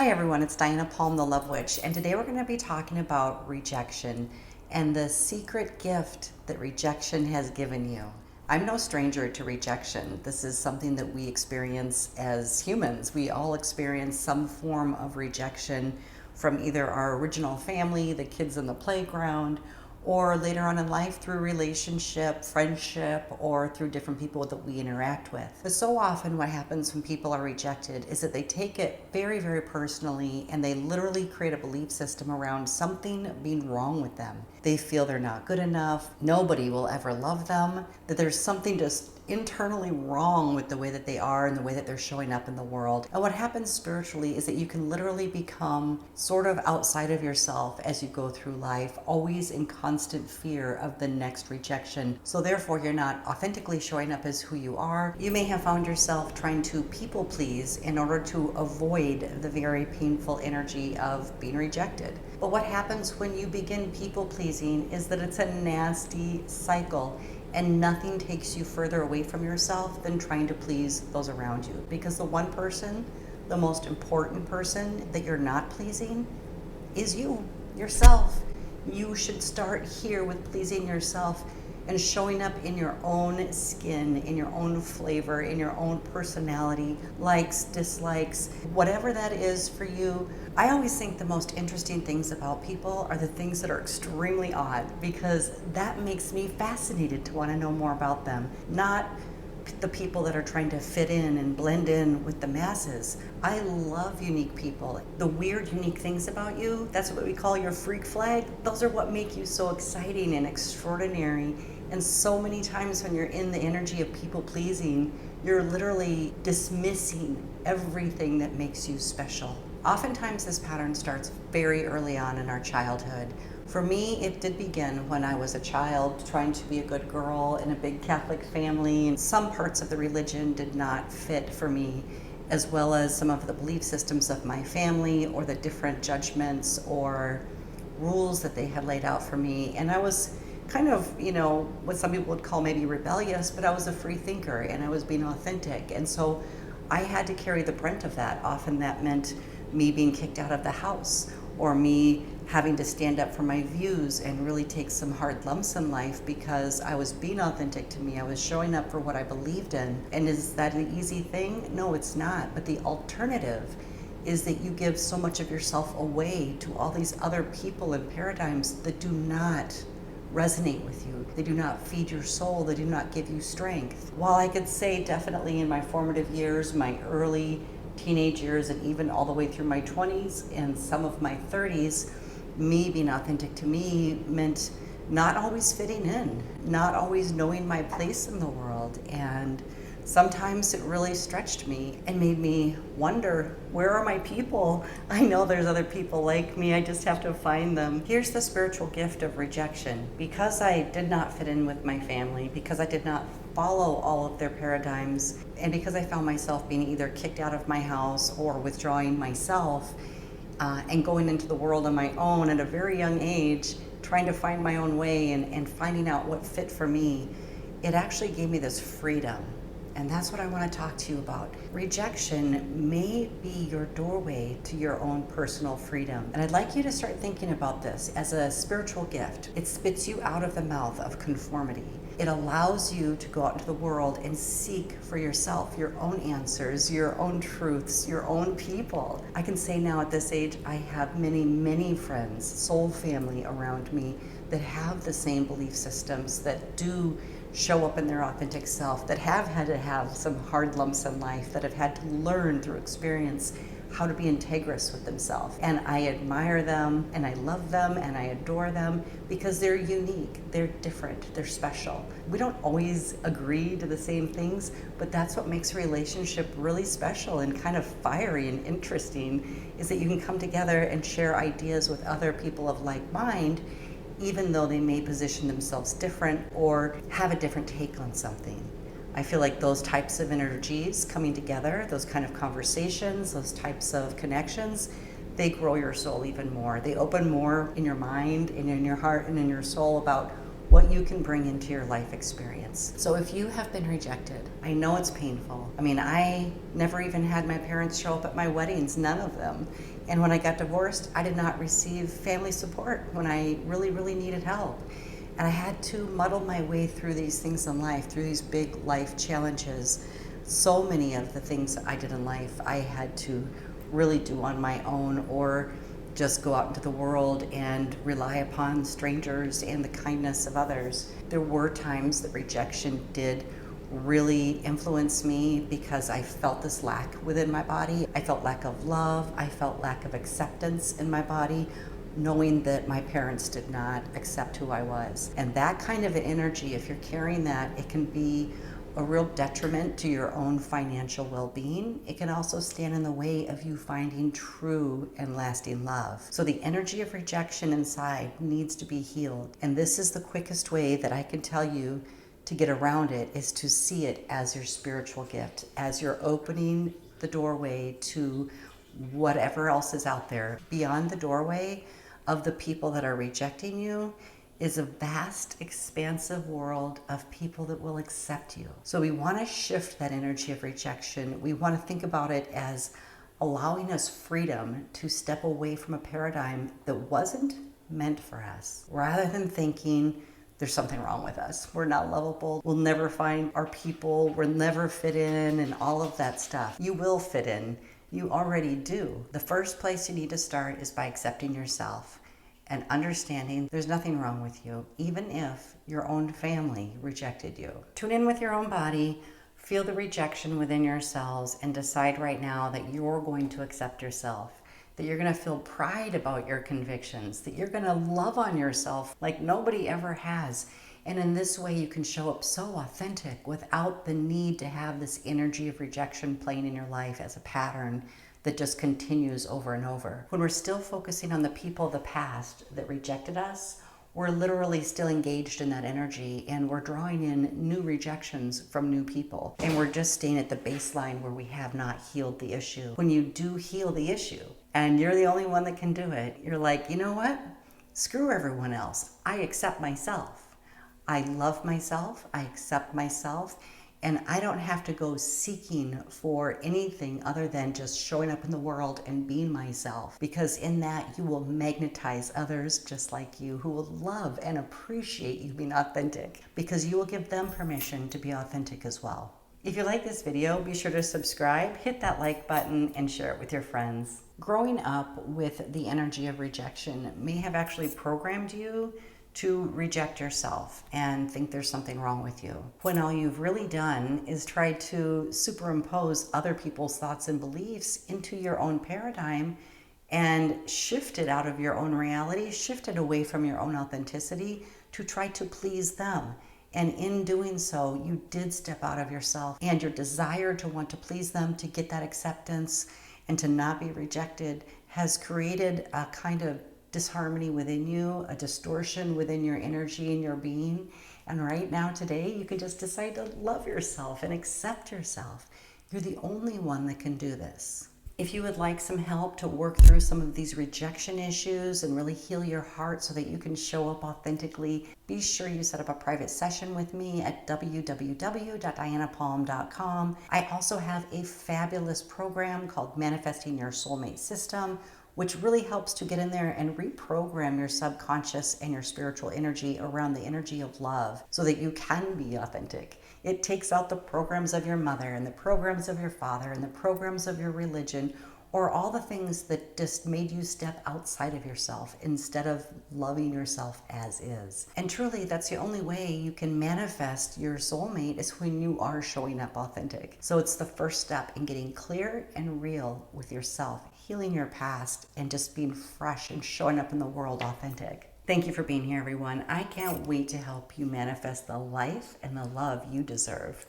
Hi everyone, it's Diana Palm, the Love Witch, and today we're going to be talking about rejection and the secret gift that rejection has given you. I'm no stranger to rejection. This is something that we experience as humans. We all experience some form of rejection from either our original family, the kids in the playground, or later on in life through relationship, friendship, or through different people that we interact with. But so often what happens when people are rejected is that they take it very, very personally, and they literally create a belief system around something being wrong with them. They feel they're not good enough, nobody will ever love them, that there's something just internally wrong with the way that they are and the way that they're showing up in the world. And what happens spiritually is that you can literally become sort of outside of yourself as you go through life, always in constant fear of the next rejection. So therefore, you're not authentically showing up as who you are. You may have found yourself trying to people please in order to avoid the very painful energy of being rejected. But what happens when you begin people pleasing is that it's a nasty cycle. And nothing takes you further away from yourself than trying to please those around you. Because the one person, the most important person that you're not pleasing is you, yourself. You should start here with pleasing yourself and showing up in your own skin, in your own flavor, in your own personality, likes, dislikes, whatever that is for you. I always think the most interesting things about people are the things that are extremely odd, because that makes me fascinated to want to know more about them, not the people that are trying to fit in and blend in with the masses. I love unique people. The weird, unique things about you, that's what we call your freak flag. Those are what make you so exciting and extraordinary. And so many times when you're in the energy of people pleasing, you're literally dismissing everything that makes you special. Oftentimes this pattern starts very early on in our childhood. For me, it did begin when I was a child trying to be a good girl in a big Catholic family, and some parts of the religion did not fit for me, as well as some of the belief systems of my family or the different judgments or rules that they had laid out for me. And I was kind of, what some people would call maybe rebellious, but I was a free thinker and I was being authentic. And so I had to carry the brunt of that. Often that meant me being kicked out of the house, or me having to stand up for my views and really take some hard lumps in life because I was being authentic to me. I was showing up for what I believed in. And is that an easy thing? No, it's not. But the alternative is that you give so much of yourself away to all these other people and paradigms that do not resonate with you. They do not feed your soul. They do not give you strength. While I could say definitely in my formative years, my early teenage years, and even all the way through my 20s and some of my 30s, me being authentic to me meant not always fitting in, not always knowing my place in the world. And sometimes it really stretched me and made me wonder, where are my people? I know there's other people like me, I just have to find them. Here's the spiritual gift of rejection. Because I did not fit in with my family, because I did not follow all of their paradigms, and because I found myself being either kicked out of my house or withdrawing myself and going into the world on my own at a very young age, trying to find my own way and finding out what fit for me, it actually gave me this freedom. And that's what I want to talk to you about. Rejection may be your doorway to your own personal freedom. And I'd like you to start thinking about this as a spiritual gift. It spits you out of the mouth of conformity. It allows you to go out into the world and seek for yourself your own answers, your own truths, your own people. I can say now at this age, I have many, many friends, soul family around me that have the same belief systems, that do show up in their authentic self, that have had to have some hard lumps in life, that have had to learn through experience how to be integrous with themselves. And I admire them, and I love them, and I adore them because they're unique, they're different, they're special. We don't always agree to the same things, but that's what makes a relationship really special and kind of fiery and interesting, is that you can come together and share ideas with other people of like mind, even though they may position themselves different or have a different take on something. I feel like those types of energies coming together, those kind of conversations, those types of connections, they grow your soul even more. They open more in your mind and in your heart and in your soul about what you can bring into your life experience. So if you have been rejected, I know it's painful. I mean, I never even had my parents show up at my weddings, none of them. And when I got divorced, I did not receive family support when I really, really needed help. And I had to muddle my way through these things in life, through these big life challenges. So many of the things I did in life, I had to really do on my own, or just go out into the world and rely upon strangers and the kindness of others. There were times that rejection did really influence me because I felt this lack within my body. I felt lack of love. I felt lack of acceptance in my body, knowing that my parents did not accept who I was. And that kind of energy, if you're carrying that, it can be a real detriment to your own financial well-being. It can also stand in the way of you finding true and lasting love. So the energy of rejection inside needs to be healed. And this is the quickest way that I can tell you to get around it, is to see it as your spiritual gift, as you're opening the doorway to whatever else is out there. Beyond the doorway of the people that are rejecting you is a vast, expansive world of people that will accept you. So we want to shift that energy of rejection. We want to think about it as allowing us freedom to step away from a paradigm that wasn't meant for us, rather than thinking there's something wrong with us, we're not lovable, we'll never find our people, we'll never fit in, and all of that stuff. You will fit in. You already do. The first place you need to start is by accepting yourself and understanding there's nothing wrong with you, even if your own family rejected you. Tune in with your own body, feel the rejection within yourselves, and decide right now that you're going to accept yourself, that you're gonna feel pride about your convictions, that you're gonna love on yourself like nobody ever has. And in this way, you can show up so authentic without the need to have this energy of rejection playing in your life as a pattern that just continues over and over. When we're still focusing on the people of the past that rejected us, we're literally still engaged in that energy, and we're drawing in new rejections from new people. And we're just staying at the baseline where we have not healed the issue. When you do heal the issue, and you're the only one that can do it, you're like, you know what? Screw everyone else. I accept myself. I love myself. I accept myself. And I don't have to go seeking for anything other than just showing up in the world and being myself. Because in that, you will magnetize others just like you, who will love and appreciate you being authentic, because you will give them permission to be authentic as well. If you like this video, be sure to subscribe, hit that like button, and share it with your friends. Growing up with the energy of rejection may have actually programmed you to reject yourself and think there's something wrong with you, when all you've really done is try to superimpose other people's thoughts and beliefs into your own paradigm and shift it out of your own reality, shift it away from your own authenticity to try to please them. And in doing so, you did step out of yourself, and your desire to want to please them, to get that acceptance and to not be rejected, has created a kind of disharmony within you, a distortion within your energy and your being. And right now, today, you can just decide to love yourself and accept yourself. You're the only one that can do this. If you would like some help to work through some of these rejection issues and really heal your heart so that you can show up authentically, be sure you set up a private session with me at www.dianapalm.com. I also have a fabulous program called Manifesting Your Soulmate System, which really helps to get in there and reprogram your subconscious and your spiritual energy around the energy of love so that you can be authentic. It takes out the programs of your mother and the programs of your father and the programs of your religion, or all the things that just made you step outside of yourself instead of loving yourself as is. And truly, that's the only way you can manifest your soulmate, is when you are showing up authentic. So it's the first step in getting clear and real with yourself, healing your past, and just being fresh and showing up in the world authentic. Thank you for being here, everyone. I can't wait to help you manifest the life and the love you deserve.